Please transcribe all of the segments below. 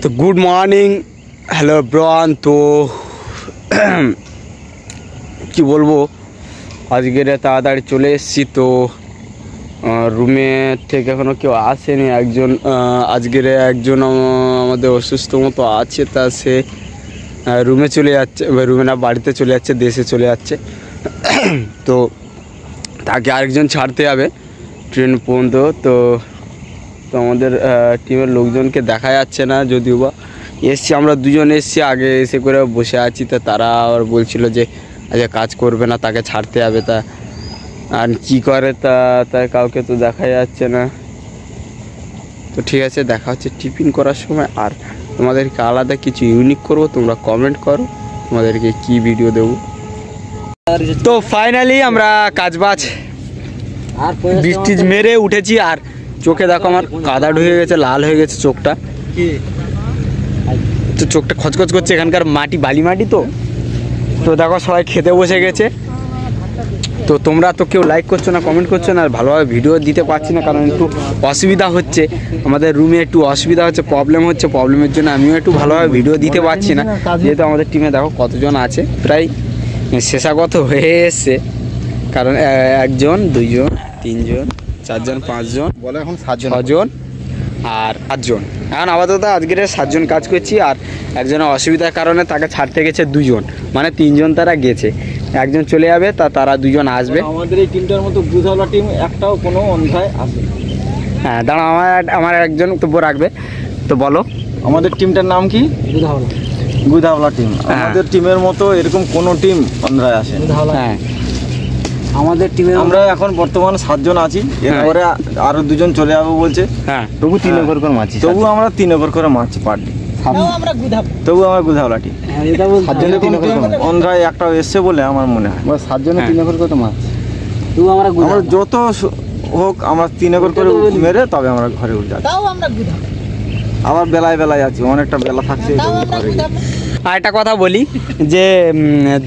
তো good morning, hello ব্রন। তো কি বলবো, আজকের তাড়াতাড়ি চলে এসেছি। তো রুমে থেকে এখনও কেউ আসেনি। আজকের একজন আমাদের অসুস্থ মতো আছে, তা সে রুমে চলে যাচ্ছে, রুমে না বাড়িতে চলে যাচ্ছে, দেশে চলে যাচ্ছে। তো তাকে আরেকজন ছাড়তে যাবে ট্রেন পর্যন্ত। তো আমাদের টিমের লোকজনকে দেখা যাচ্ছে না, যদিও বা এসছি, আমরা দুজন এসছি, আগে এসে করে বসে আছি। তা তারা আবার বলছিল যে আজকে কাজ করবে না, তাকে ছাড়তে যাবে। তা আর কী করে তাই কাউকে তো দেখা যাচ্ছে না। তো ঠিক আছে, দেখা হচ্ছে টিফিন করার সময়। আর তোমাদেরকে আলাদা কিছু ইউনিক করব, তোমরা কমেন্ট করো তোমাদেরকে কি ভিডিও দেবো। তো ফাইনালি আমরা কাজবাজ বৃষ্টি মেরে উঠেছি। আর চোখে দেখো আমার কাদা ঢুকে গেছে, লাল হয়ে গেছে চোখটা। তো চোখটা খচখচ করছে, এখানকার মাটি বালি মাটি। তো দেখো সবাই খেতে বসে গেছে। তো তোমরা তো কেউ লাইক করছো না, কমেন্ট করছো না, আর ভালোভাবে ভিডিও দিতে পারছি না, কারণ একটু অসুবিধা হচ্ছে। আমাদের রুমে একটু অসুবিধা হচ্ছে, প্রবলেম হচ্ছে। প্রবলেমের জন্য আমিও একটু ভালোভাবে ভিডিও দিতে পারছি না, যেহেতু আমাদের টিমে দেখো কতজন আছে, প্রায় শেষাগত হয়ে এসছে। কারণ 1 জন 2 জন 3 জন 4 জন 5 জন বলে এখন 7 জন আর 8 জন। এখন আপাতত আজকের 7 জন কাজ করছি। আর একজনের অসুবিধার কারণে তাকে ছাড়তে গেছে 2 জন, মানে 3 জন তারা গেছে। একজন চলে যাবে, তারা 2 জন আসবে। আমাদের এই টিমটার মতো গুধাওয়ালা টিম একটাও কোনো অন্যায় আসে। হ্যাঁ দাঁড়া, আমার একজন বক্তব্য রাখবে। তো বলো, আমাদের টিমটার নাম কি? গুধাওয়ালা টিম। আমাদের টিমের মতো এরকম কোনো টিম অন্যায় আসে। হ্যাঁ, আমাদের টিমে আমরা এখন বর্তমানে 7 জন আছি, এরপরে আরো 2 জন চলে যাবো বলছে। হ্যাঁ, তবু 3 ওভার করে মারছি, তবু আমরা 3 ওভার করে মারছি পার ডে। তবু আমরা গুধাওয়ালা টিম। 7 জনের 3 ওভার অন্যায় একটাও এসছে বলে আমার মনে হয়। 7 জনের 3 ওভার করে মারছি। তবু আমরা যত হোক আমরা 3 ওভার করে মেরে তবে আমরা ঘরে উঠে যাচ্ছি। আবার বেলায় আছি, অনেকটা বেলা থাকছে। আর একটা কথা বলি যে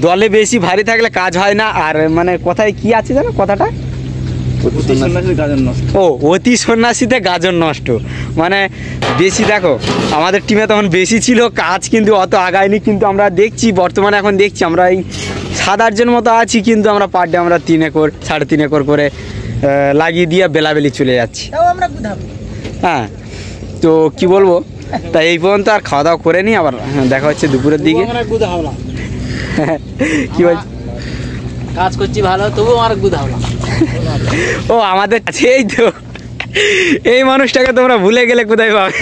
দলে বেশি ভারী থাকলে কাজ হয় না। আর মানে কথায় কি আছে জানো কথাটা? অতি সন্ন্যাসীতে গাজন নষ্ট। মানে বেশি দেখো, আমাদের টিমে তখন বেশি ছিল, কাজ কিন্তু অত আগায়নি। কিন্তু আমরা দেখছি বর্তমানে, এখন দেখছি আমরা এই 7-8 জন মতো আছি, কিন্তু আমরা পার ডে আমরা 3 একর 3.5 একর করে লাগিয়ে দিয়ে বেলাবেলি চলে যাচ্ছি। হ্যাঁ, তো কি বলবো, তাই এই পর্যন্ত আর খাওয়া দাওয়া করে নিই, আবার দেখা হচ্ছে দুপুরের দিকে। কি বলছি, কাজ করছি ভালো, তবুও আমার গুধাওলা। ও আমাদের কাছে এই তো, এই মানুষটাকে তোমরা ভুলে গেলে কোথায় পাবে?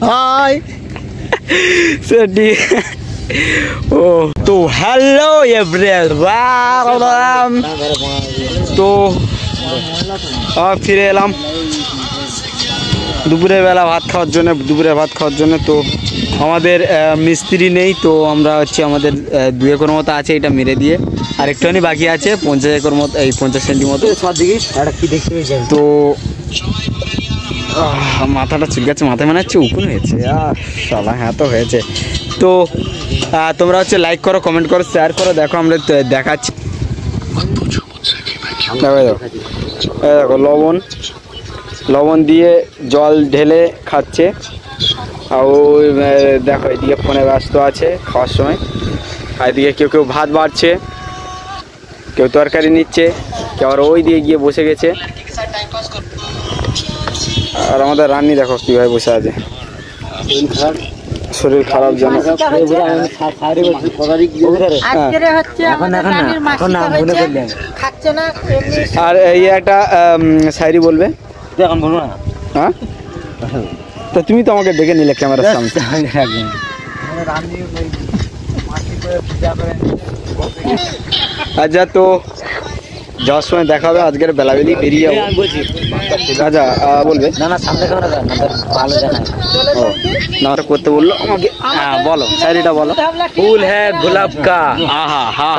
হাই সেটি। ও তো হ্যালো এভরিওয়ান, তো ফিরে এলাম দুপুরের বেলা ভাত খাওয়ার জন্য। তো আমাদের মিস্ত্রি নেই, তো আমরা হচ্ছে আমাদের 2 একর মতো আছে, এটা মেরে দিয়ে আর একটুখানি বাকি আছে 50 একর মতো, এই 50 সেন্টি মতো। তো মাথাটা চুলকাচ্ছে, মাথায় মনে হচ্ছে উকুন হয়েছে। শালা হ্যাঁ তো হয়েছে। তো তোমরা হচ্ছে লাইক করো, কমেন্ট করো, শেয়ার করো। দেখো আমরা দেখাচ্ছি, দেখো লবণ দিয়ে জল ঢেলে খাচ্ছে। আর ওই দেখো এদিকে ফোনে ব্যস্ত আছে খাওয়ার সময়। আর এদিকে কেউ ভাত বাড়ছে, কেউ তরকারি নিচ্ছে, কেউ আবার ওই দিয়ে গিয়ে বসে গেছে। আর আমাদের রান্নি দেখো কীভাবে বসে আছে, শরীর খারাপ যেন। আর এই একটা শায়রি বলবে, এখন বলবো না? হ্যাঁ, তো তুমি তো আমাকে দেখে নিলে ক্যামেরার সামনে। আচ্ছা, তো যাওয়ার সময় দেখা হবে, আজকের বেলাবেলি বেরিয়ে যাবো। আচ্ছা বলবে না সামনে ভালো দেখায়। ও না, ওটা করতে বললো আমাকে। হ্যাঁ বলো, শায়রিটা বলো। ফুল হ্যাঁ গোলাপ কা, আহা হা,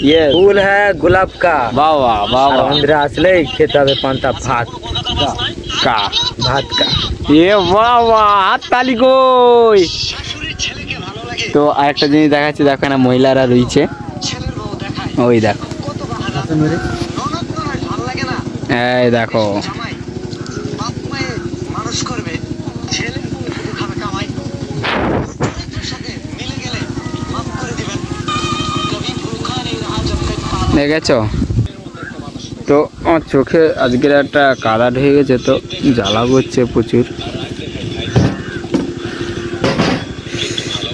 ইয়ে ফুল হ্যাঁ গোলাপ কা, বাবা বাবা। বন্ধুরা আসলে খেতে হবে পান্তা ভাত কা। এ বাবা, হাত তালি কই। তো আরেকটা জিনিস দেখাচ্ছি, দেখো না মহিলারা রয়েছে, ওই দেখো, এই দেখো। দেখেছো তো আমার চোখে আজকের একটা কাদা ঢেকে গেছে, তো জ্বালা করছে প্রচুর।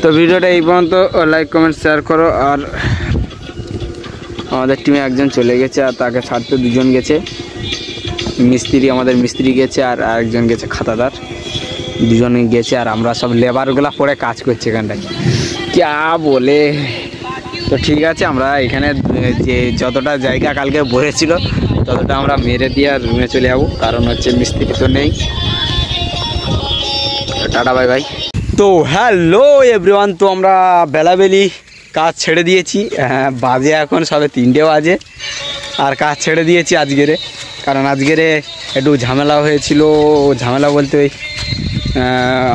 তো ভিডিওটা এই পর্যন্ত, লাইক কমেন্ট শেয়ার করো। আর আমাদের টিমে একজন চলে গেছে আর তাকে ছাড়তে দুজন গেছে, মিস্ত্রি, আমাদের মিস্ত্রি গেছে আর আরেকজন গেছে খাতাদার, দুজনে গেছে। আর আমরা সব লেবারগুলা পরে কাজ করছি এখানটায়, ক্যা বলে। তো ঠিক আছে, আমরা এখানে যে যতটা জায়গা কালকে ভরেছিল ততটা আমরা মেরে দিয়ে আর রুমে চলে যাবো, কারণ হচ্ছে মিস্ত্রি তো নেই। Tata bye bye. তো হ্যালো এভরিওয়ান, তো আমরা বেলাবেলি কাজ ছেড়ে দিয়েছি, বাজে এখন সবে 3টে বাজে, আর কাজ ছেড়ে দিয়েছি আজকেরে, কারণ আজকেরে একটু ঝামেলা হয়েছিল। ঝামেলা বলতে ওই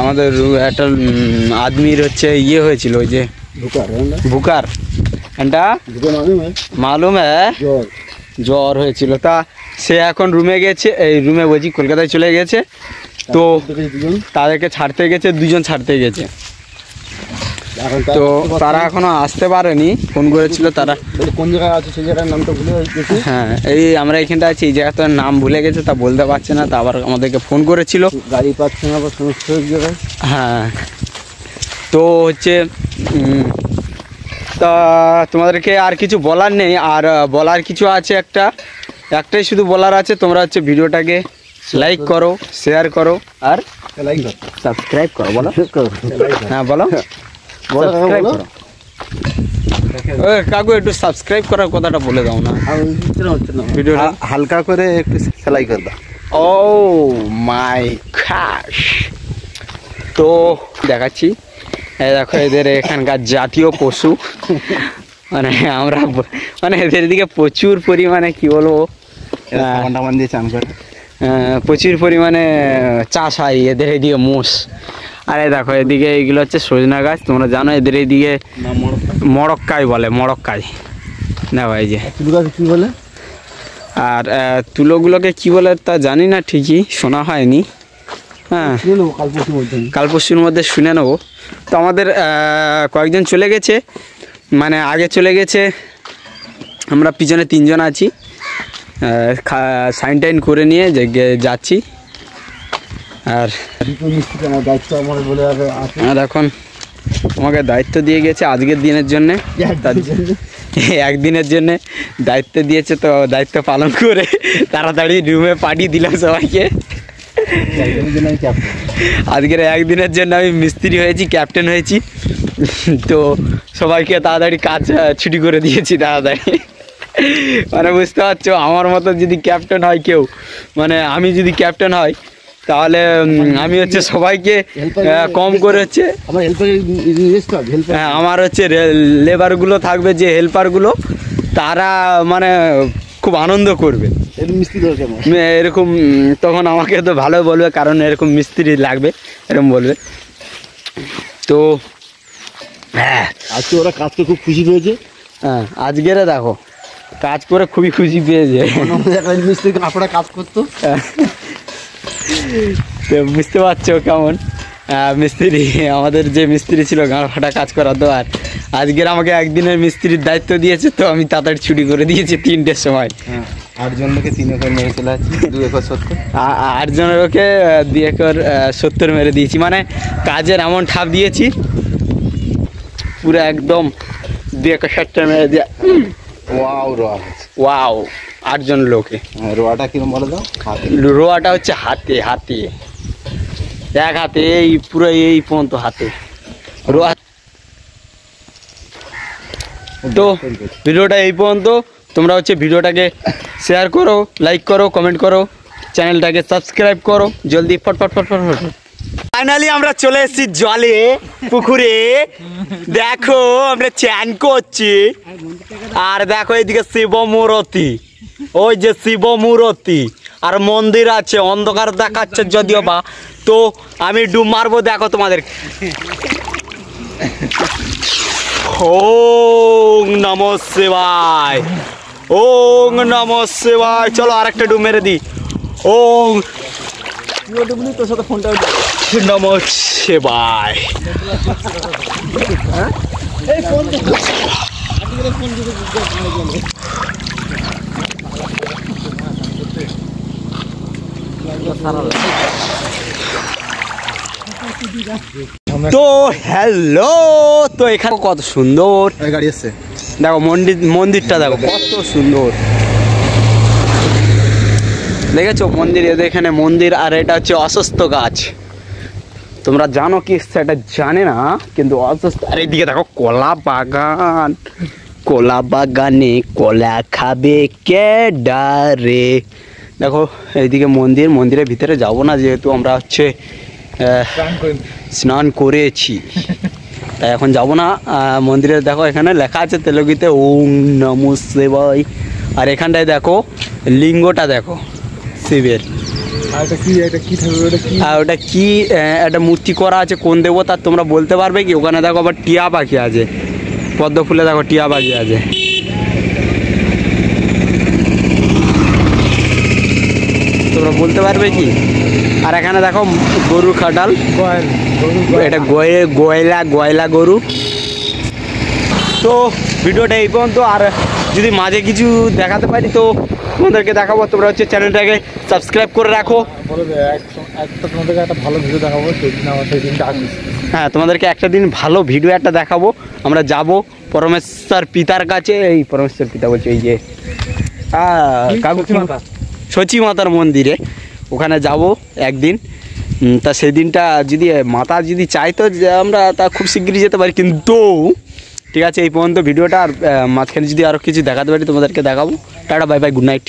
আমাদের একটা আদমির হচ্ছে ইয়ে হয়েছিল, ওই যে বুকার এটা মালুম জ্বর হয়েছিল। তা সে এখন রুমে গেছে, এই রুমে বলছি কলকাতায় চলে গেছে। তো তাদেরকে ছাড়তে গেছে, দুজন ছাড়তে গেছে। তো তারা এখনো আসতে পারেনি, ফোন করেছিল তারা। কোন জায়গায় আছে সেই জায়গার নামটা ভুলে গেছে। হ্যাঁ, এই আমরা এখানটা আছি, এই জায়গাটার নাম ভুলে গেছে, তা বলতে পারছে না। তা আবার আমাদেরকে ফোন করেছিল, গাড়ি পাচ্ছে না বা সমস্ত জায়গায়। হ্যাঁ, তো হচ্ছে তা তোমাদেরকে আর কিছু বলার নেই। আর বলার কিছু আছে, একটাই শুধু বলার আছে, তোমরা হচ্ছে ভিডিওটাকে লাইক করো, শেয়ার করো আর সাবস্ক্রাইব করো। বলো, হ্যাঁ বলো, সাবস্ক্রাইব করো। কাকু একটু সাবস্ক্রাইব করার কথাটা বলে দাও না, ভিডিওটা হালকা করে একটু সেলাই করে দাও। ও মাই গশ। তো দেখাচ্ছি, দেখো এদের এখানকার জাতীয় পশু, মানে আমরা মানে এদের দিকে প্রচুর পরিমাণে কি বলবো দিয়ে চান করে, প্রচুর পরিমাণে চাষ হয় এদের এদিকে মোষ। আর এই দেখো এদিকে এইগুলো হচ্ছে সজনা গাছ, তোমরা জানো এদের এইদিকে মড়ক্কাই বলে, মড়ক্কাই না ভাই। যে কি বলে, আর তুলোগুলোকে কি বলে তা জানি না, ঠিকই শোনা হয়নি। হ্যাঁ, কাল পরশুর মধ্যে শুনে নেবো। তো আমাদের কয়েকজন চলে গেছে, মানে আগে চলে গেছে, আমরা পিছনে 3জন আছি, সাইন টাইন করে নিয়ে যাচ্ছি। আর এখন আমাকে দায়িত্ব দিয়ে গেছে আজকের দিনের জন্যে, একদিনের জন্যে দায়িত্ব দিয়েছে, তো দায়িত্ব পালন করে তাড়াতাড়ি রুমে পাঠিয়ে দিলাম সবাইকে। আজকের একদিনের জন্য আমি মিস্ত্রি হয়েছি, ক্যাপ্টেন হয়েছি, তো সবাইকে তাড়াতাড়ি কাজ ছুটি করে দিয়েছি তাড়াতাড়ি। মানে বুঝতে পারছো, আমার মতো যদি ক্যাপ্টেন হয় কেউ, মানে আমি যদি ক্যাপ্টেন হয়, তাহলে আমি হচ্ছে সবাইকে কম করে হচ্ছে, হ্যাঁ আমার হচ্ছে লেবারগুলো থাকবে, যে হেল্পারগুলো, তারা মানে খুব আনন্দ করবে এরকম। তখন আমাকে তো ভালো বলবে, কারণ এরকম মিস্ত্রি লাগবে, এরকম বলবে। তো হ্যাঁ, আজকে ওরা কাজ করে খুব খুশি পেয়েছে। হ্যাঁ, আজকের দেখো কাজ করে খুবই খুশি পেয়েছে। মিস্ত্রি আপনারা কাজ করতো, তো বুঝতে পারছো কেমন মিস্ত্রি, আমাদের যে মিস্ত্রি ছিল গাঁড় ফাটা কাজ করাতো। আর আজকের আমাকে একদিনের মিস্ত্রির দায়িত্ব দিয়েছে, তো আমি তাড়াতাড়ি ছুটি করে দিয়েছি 3টের সময়। 8জন লোকে 3 একর মেরে চলে আসছি, 2 একর 70, 8 জনের লোকে 2 একর 70 মেরে দিয়েছি, মানে কাজের এমন ঠাপ দিয়েছি পুরো একদম 2 একর 70 মেরে দিয়ে। ওয়াও 8 জন লোকে। রোয়াটা কিরম বলে দাও? রোয়াটা হচ্ছে হাতে, এক হাতে, এই পুরো এই পর্যন্ত হাতে রোয়া। তো ভিডিওটা এই পর্যন্ত, তোমরা হচ্ছে ভিডিওটাকে শেয়ার করো, লাইক করো, কমেন্ট করো, চ্যানেলটাকে সাবস্ক্রাইব করো জলদি, ফটফট। ফাইনালি আমরা চলে এসেছি জলে, পুকুরে। দেখো আমরা চান করছি, আর দেখো এইদিকে শিব মূর্তি, ওই যে শিব মূর্তি, আর মন্দির আছে, অন্ধকার দেখাচ্ছে যদিও বা। তো আমি ডুব মারবো, দেখো তোমাদের। ওং নমঃ শিবায়, ওং নমঃ শিবায়। চলো আরেকটা ডুব মেরে দিই। ওং তোর সাথে ফোনটা নমঃ শিবায়। তো হ্যালো, তো এখানে কত সুন্দর গাড়ি এসছে, দেখো মন্দিরটা দেখো কত সুন্দর দেখেছো মন্দির, এদের এখানে মন্দির। আর এটা হচ্ছে অসুস্থ গাছ, তোমরা জানো কি সেটা জানে না, কিন্তু অসুস্থ। আর এইদিকে দেখো কলা বাগান, কলা বাগানে কলা খাবে কে ডারে। দেখো এইদিকে মন্দির, মন্দিরের ভিতরে যাব না যেহেতু আমরা হচ্ছে স্নান করেছি, তাই এখন যাব না মন্দিরে। দেখো এখানে লেখা আছে তেলুগুতে ওম নমো শিবায়। আর এখানটায় দেখো লিঙ্গটা দেখো শিবের, আর ওটা কি একটা মূর্তি করা আছে কোন দেবতার তোমরা বলতে পারবে কি? ওখানে দেখো আবার টিয়া পাখি আছে, পদ্ম ফুলে দেখো টিয়া পাখি আছে, তোমরা বলতে পারবে কি? আর এখানে দেখো গরু খাটাল, এটা গয়লা গরু। তো ভিডিওটা এই পর্যন্ত, আর যদি মাঝে কিছু দেখাতে পারি তো তোমাদেরকে দেখাবো। তোমরা হচ্ছে চ্যানেলটাকে সাবস্ক্রাইব করে রাখো। তোমাদেরকে একটা ভালো ভিডিও দেখাবো, সেই দিনটা আসিস। হ্যাঁ, তোমাদেরকে একটা দিন ভালো ভিডিও একটা দেখাবো। আমরা যাব পরমেশ্বর পিতার কাছে, এই পরমেশ্বর পিতা বলছে এই যে সচী মাতার মন্দিরে, ওখানে যাব একদিন। তা সেদিনটা যদি মাতা যদি চাইতো যে আমরা তা খুব শিগগিরই যেতে পারি, কিন্তু ঠিক আছে এই পর্যন্ত ভিডিওটা। আর মাঝখানে যদি আরও কিছু দেখাতে পারি তোমাদেরকে দেখাবো। Tata, bye bye, good night.